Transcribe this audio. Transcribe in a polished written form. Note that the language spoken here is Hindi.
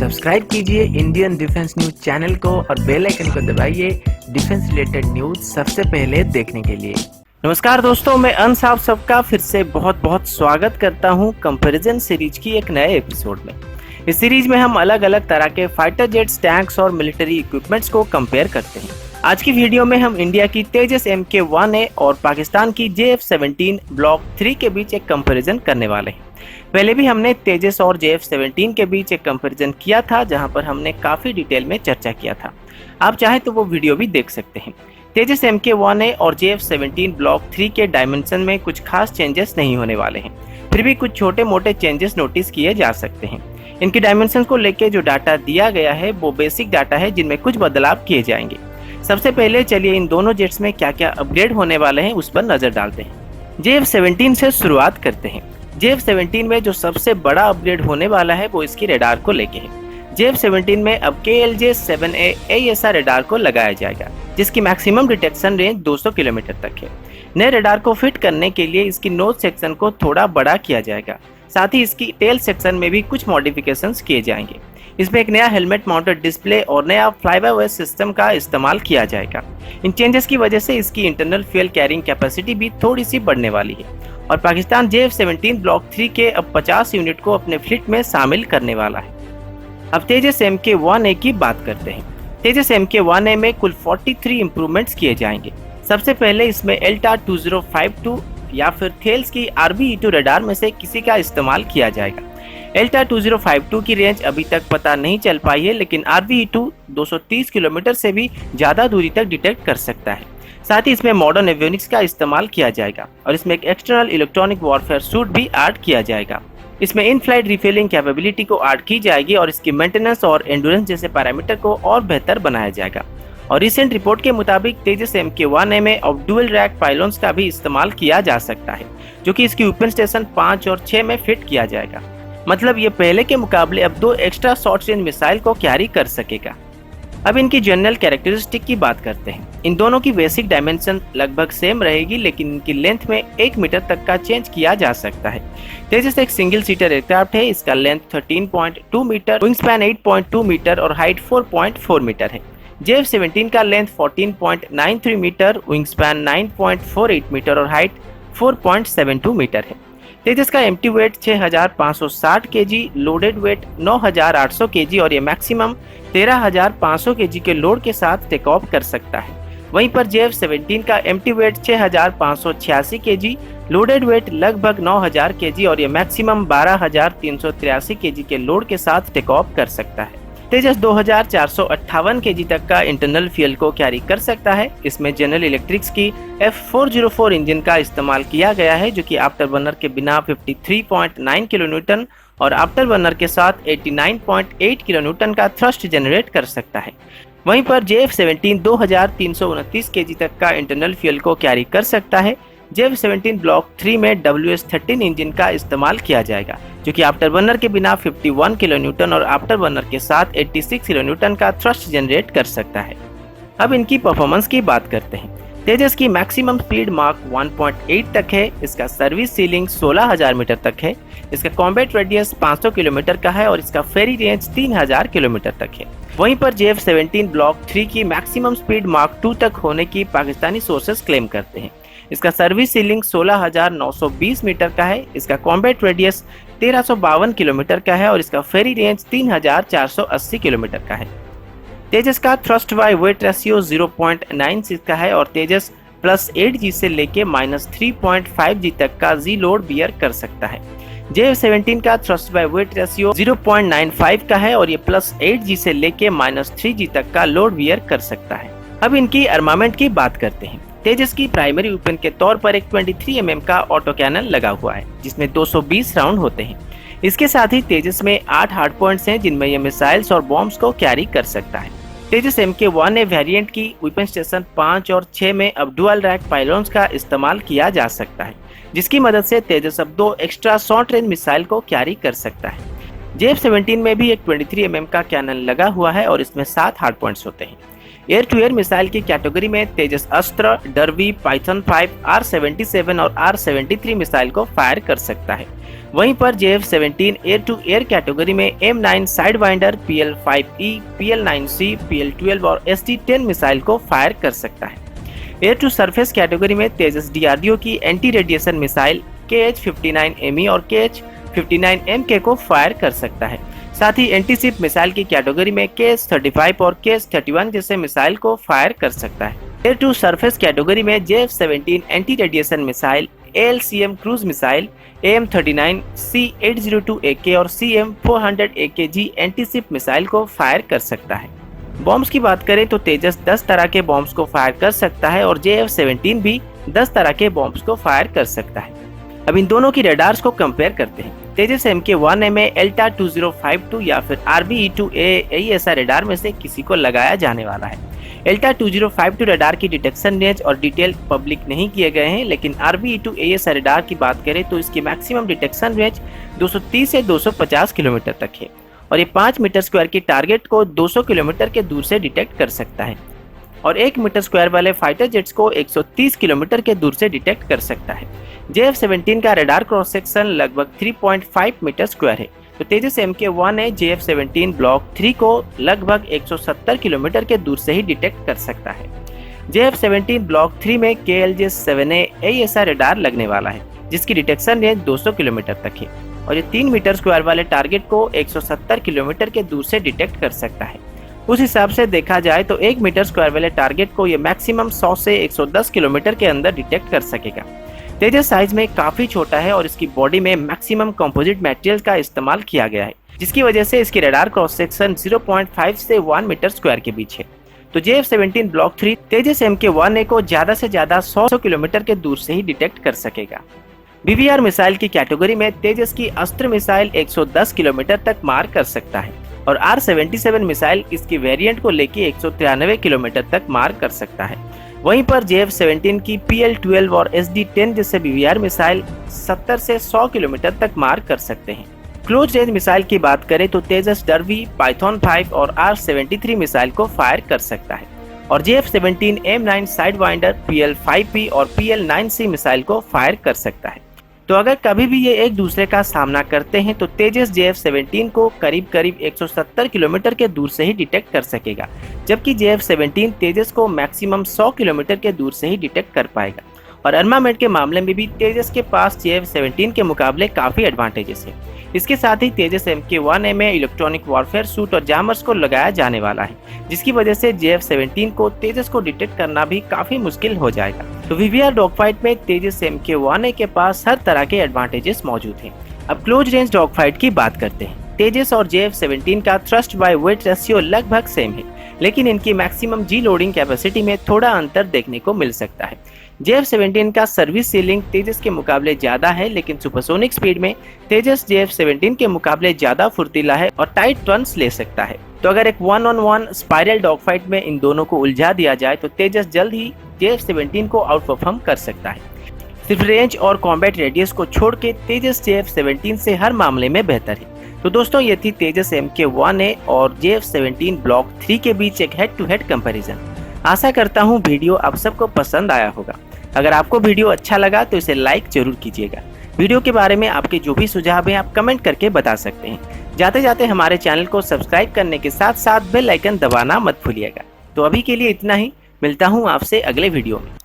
सब्सक्राइब कीजिए इंडियन डिफेंस न्यूज चैनल को और बेल आइकन को दबाइए डिफेंस रिलेटेड न्यूज सबसे पहले देखने के लिए। नमस्कार दोस्तों, मैं अंश आप सबका फिर से बहुत बहुत स्वागत करता हूं कंपैरिजन सीरीज की एक नए एपिसोड में। इस सीरीज में हम अलग अलग तरह के फाइटर जेट्स, टैंक्स और मिलिट्री इक्विपमेंट्स को कंपेयर करते हैं। आज की वीडियो में हम इंडिया की तेजस MK1A और पाकिस्तान की JF-17 ब्लॉक 3 के बीच एक कंपैरिजन करने वाले हैं। पहले भी हमने तेजस और JF-17 के बीच एक कंपैरिजन किया था, जहां पर हमने काफ़ी डिटेल में चर्चा किया था। आप चाहे तो वो वीडियो भी देख सकते हैं। तेजस MK1A और JF-17 ब्लॉक 3 के डायमेंशन में कुछ खास चेंजेस नहीं होने वाले हैं, फिर भी कुछ छोटे मोटे चेंजेस नोटिस किए जा सकते हैं। इनके डायमेंशन को लेकर जो डाटा दिया गया है वो बेसिक डाटा है, जिनमें कुछ बदलाव किए जाएंगे। सबसे पहले चलिए इन दोनों जेट्स में क्या क्या अपग्रेड होने वाले हैं उस पर नजर डालते हैं। JF-17 से शुरुआत करते हैं। JF-17 में जो सबसे बड़ा अपग्रेड होने वाला है वो इसकी रेडार को लेके है। JF-17 में अब KLJ-7A AESA रेडार को लगाया जाएगा, जिसकी मैक्सिमम डिटेक्शन रेंज 200 किलोमीटर तक है। नए रेडार को फिट करने के लिए इसकी नोज सेक्शन को थोड़ा बड़ा किया जाएगा, साथ ही इसकी टेल सेक्शन में भी कुछ मॉडिफिकेशंस किए जाएंगे। इसमें एक नया हेलमेट माउंटेड डिस्प्ले और नया फ्लाई बाय वायर सिस्टम का इस्तेमाल किया जाएगा। इन चेंजेस की वजह से इसकी इंटरनल फ्यूल कैरिंग कैपेसिटी भी थोड़ी सी बढ़ने वाली है और पाकिस्तान JF-17 ब्लॉक 3 के अब 50 यूनिट को अपने फ्लीट में शामिल करने वाला है। अब तेजस MK1A की बात करते हैं। तेजस MK1A में कुल 43 इंप्रूवमेंट्स किए जाएंगे। सबसे पहले इसमें LTAR 2052 या फिर थेल्स की RBE2 रडार में से किसी का इस्तेमाल किया जाएगा। LTAR 2052 की रेंज अभी तक पता नहीं चल पाई है, लेकिन RBE2 230 किलोमीटर से भी ज़्यादा दूरी तक डिटेक्ट कर सकता है। साथ ही इसमें मॉडर्न एवियोनिक्स का इस्तेमाल किया जाएगा और इसमें एक एक्सटर्नल इलेक्ट्रॉनिक वॉरफेयर सूट भी ऐड किया जाएगा। इसमें इन फ्लाइट रिफिलिंग कैपेबिलिटी को ऐड की जाएगी और इसकी मेंटेनेंस और एंड्योरेंस जैसे पैरामीटर को और बेहतर बनाया जाएगा। और रिसेंट रिपोर्ट के मुताबिक तेजस MK1A में अब डुअल रैक पाइलोन्स का भी इस्तेमाल किया जा सकता है, जो कि इसकी वेपन स्टेशन 5 और 6 में फिट किया जाएगा। मतलब ये पहले के मुकाबले अब 2 एक्स्ट्रा शॉर्ट रेंज मिसाइल को कैरी कर सकेगा। अब इनकी जनरल कैरेक्टरिस्टिक की बात करते हैं। इन दोनों की बेसिक डायमेंशन लगभग सेम रहेगी, लेकिन इनकी लेंथ में 1 मीटर तक का चेंज किया जा सकता है। तेजस एक सिंगल सीटर एयरक्राफ्ट है। इसका length 13.2 metre, wing span 8.2 metre और हाइट 4.4 मीटर है। JF-17 का length 14.93 metre, wing span 9.48 metre और हाइट 4.72 मीटर है। तेजस का empty weight 6560 kg, loaded weight 9800 kg और ये मैक्सिमम 13500 kg के लोड के साथ टेक ऑफ कर सकता है। वहीं पर JF-17 का empty weight 6586 kg, loaded weight लगभग 9000 kg और ये मैक्सिमम 12383 kg के लोड के साथ टेक ऑफ कर सकता है। तेजस 2458 kg तक का इंटरनल फ्यूल को कैरी कर सकता है। इसमें जनरल इलेक्ट्रिक्स की F404 इंजन का इस्तेमाल किया गया है, जो कि आफ्टर बर्नर के बिना 53.9 किलोन्यूटन और आफ्टर बर्नर के साथ 89.8 किलोन्यूटन का थ्रस्ट जनरेट कर सकता है। वहीं पर JF-17 2329 kg तक का इंटरनल फ्यूल को कैरी कर सकता है। JF-17 ब्लॉक 3 में WS-13 इंजन का इस्तेमाल किया जाएगा, जो कि आफ्टर बर्नर के बिना 51 किलोन्यूटन और आफ्टर बर्नर के साथ 86 किलोन्यूटन का थ्रस्ट जनरेट कर सकता है। अब इनकी परफॉर्मेंस की बात करते हैं। तेजस की मैक्सिमम स्पीड मार्क 1.8 तक है। इसका सर्विस सीलिंग 16000 मीटर तक है। इसका कॉम्बैट रेडियस 500 किलोमीटर का है और इसका फेरी रेंज 3000 किलोमीटर तक है। वहीं पर JF-17 ब्लॉक 3 की मैक्सिमम स्पीड मार्क 2 तक होने की पाकिस्तानी सोर्सेस क्लेम करते हैं। इसका सर्विस सीलिंग 16920 मीटर का है। इसका कॉम्बैट रेडियस 1352 किलोमीटर का है और इसका फेरी रेंज 3480 किलोमीटर का है। तेजस का थ्रस्ट बाय वेट रेशियो 0.96 का है और तेजस +8G से लेके -3.5G तक का जी लोड बियर कर सकता है। JF-17 का थ्रस्ट बाय वेट रेशियो 0.95 का है और ये +8G से लेके -3G तक का लोड बियर कर सकता है। अब इनकी आर्मामेंट की बात करते हैं। तेजस की प्राइमरी वेपन के तौर पर एक 23 mm का ऑटो कैनन लगा हुआ है, जिसमें 220 राउंड होते हैं। इसके साथ ही तेजस में 8 हार्ड पॉइंट्स हैं, जिनमें यह मिसाइल्स और बॉम्ब्स को कैरी कर सकता है। तेजस MK1A वेरिएंट की वेपन स्टेशन 5 और 6 में अब डुअल रैक पाइलोन्स का इस्तेमाल किया जा सकता है, जिसकी मदद से तेजस अब 2 एक्स्ट्रा शॉर्ट रेंज मिसाइल को कैरी कर सकता है। JF-17 में भी एक 23 mm का कैनन लगा हुआ है और इसमें 7 हार्ड पॉइंट्स होते हैं। एयर टू एयर मिसाइल की कैटेगरी में तेजस अस्त्र, डर्वी, पाइथन 5, R-77 और R-73 मिसाइल को फायर कर सकता है। वहीं पर JF-17 air to air category में M9 साइडवाइंडर, PL-5E, PL-9C, PL-12 और SD-10 मिसाइल को फायर कर सकता है। एयर टू सरफेस कैटेगरी में तेजस DRDO की एंटी रेडिएशन मिसाइल KH-59ME और KH-59MK को फायर कर सकता है। साथ ही एंटी शिप मिसाइल की कैटेगरी में KH-35 और KH-31 जैसे मिसाइल को फायर कर सकता है। एयर टू सरफेस कैटेगरी में JF-17 anti radiation missile, ALCM cruise missile, AIM-39, C-802AK और CM-400AKG एंटी शिप मिसाइल को फायर कर सकता है। बॉम्ब्स की बात करें तो तेजस 10 तरह के बॉम्ब्स को फायर कर सकता है और JF-17 भी 10 तरह के बॉम्ब्स को फायर कर सकता है। अब इन दोनों की रडार्स को कंपेयर करते हैं। तेजस MK-1A में ELTA 2052 या फिर RBE-2A ऐसा रडार में से किसी को लगाया जाने वाला है। ELTA 2052 रडार की डिटेक्शन रेंज और डिटेल पब्लिक नहीं किए गए हैं, लेकिन RBE-2A ऐसा रडार की बात करें तो इसकी मैक्सिमम डिटेक्शन रेंज 230 से 250 किलोमीटर तक है और ये 5 मीटर स्क्वायर की टारगेट को 200 किलोमीटर के दूर से डिटेक्ट कर सकता है और 1 मीटर स्क्वायर वाले फाइटर जेट्स को 130 किलोमीटर के दूर से डिटेक्ट कर सकता है। JF-17 का रडार क्रॉस सेक्शन लगभग 3.5 मीटर स्क्वायर है, तो तेजस MK-1A JF-17 ब्लॉक 3 को लगभग 170 किलोमीटर के दूर से ही डिटेक्ट कर सकता है। JF-17 ब्लॉक 3 में KLJ-7A ऐसा रडार लगने वाला है जिसकी डिटेक्शन रेंज 200 किलोमीटर तक है और ये 3 मीटर स्क्वायर वाले टारगेट को 170 किलोमीटर के दूर से डिटेक्ट कर सकता है। उस हिसाब से देखा जाए तो 1 मीटर स्क्वायर वाले टारगेट को ये मैक्सिमम 100 से 110 किलोमीटर के अंदर डिटेक्ट कर सकेगा। तेजस साइज में काफी छोटा है और इसकी बॉडी में मैक्सिमम कंपोजिट मटेरियल का इस्तेमाल किया गया है, जिसकी वजह से इसकी रडार क्रॉस सेक्शन 0.5 से 1 मीटर स्क्वायर के बीच है। तो JF-17 ब्लॉक 3 तेजस MK-1A को ज्यादा से ज्यादा 100 किलोमीटर के दूर से ही डिटेक्ट कर सकेगा। BVR मिसाइल की कैटेगरी में तेजस की अस्त्र मिसाइल 110 किलोमीटर तक मार कर सकता है और R-77 मिसाइल इसकी वेरिएंट को लेके 193 किलोमीटर तक मार कर सकता है। वहीं पर JF-17 की PL-12 और SD-10 जैसे BVR मिसाइल 70 से 100 किलोमीटर तक मार कर सकते हैं। क्लोज रेंज मिसाइल की बात करें तो तेजस डर्वी, पाइथन 5 और R-73 मिसाइल को फायर कर सकता है और JF-17 M9 साइडवाइंडर, PL-5P और PL-9C मिसाइल को फायर कर सकता है। तो अगर कभी भी ये एक दूसरे का सामना करते हैं तो तेजस JF-17 को करीब 170 किलोमीटर के दूर से ही डिटेक्ट कर सकेगा, जबकि JF-17 तेजस को मैक्सिमम 100 किलोमीटर के दूर से ही डिटेक्ट कर पाएगा। और आर्मामेंट के मामले में भी तेजस के पास JF-17 के मुकाबले काफ़ी एडवांटेजेस है। इसके साथ ही तेजस MK-1A में इलेक्ट्रॉनिक वॉरफेयर सूट और जामर्स को लगाया जाने वाला है, जिसकी वजह से JF-17 को तेजस को डिटेक्ट करना भी काफ़ी मुश्किल हो जाएगा। तो VVR डॉगफाइट में तेजस MK-1A के पास हर तरह के एडवांटेजेस मौजूद हैं। अब क्लोज रेंज डॉगफाइट की बात करते हैं। तेजस और JF-17 का थ्रस्ट बाय वेट रेशियो लगभग सेम है, लेकिन इनकी मैक्सिमम जी लोडिंग कैपेसिटी में थोड़ा अंतर देखने को मिल सकता है। JF-17 का सर्विस सीलिंग तेजस के मुकाबले ज्यादा है, लेकिन सुपरसोनिक स्पीड में तेजस JF-17 के मुकाबले ज्यादा फुर्तीला है और टाइट टर्न्स ले सकता है। तो अगर एक 1-on-1 स्पाइरल डॉगफाइट में इन दोनों को उलझा दिया जाए तो तेजस जल्द ही JF-17 को आउट परफॉर्म कर सकता है। सिर्फ रेंज और कॉम्बैट रेडियस को छोड़ के तेजस JF-17 से हर मामले में बेहतर है। तो दोस्तों ये थी तेजस MK-1A और JF-17 ब्लॉक 3 के बीच एक हेड टू हेड कंपैरिजन। आशा करता हूँ वीडियो आप सबको पसंद आया होगा। अगर आपको वीडियो अच्छा लगा तो इसे लाइक जरूर कीजिएगा। वीडियो के बारे में आपके जो भी सुझाव हैं आप कमेंट करके बता सकते हैं। जाते जाते हमारे चैनल को सब्सक्राइब करने के साथ साथ बेल आइकन दबाना मत भूलिएगा। तो अभी के लिए इतना ही, मिलता हूँ आपसे अगले वीडियो में।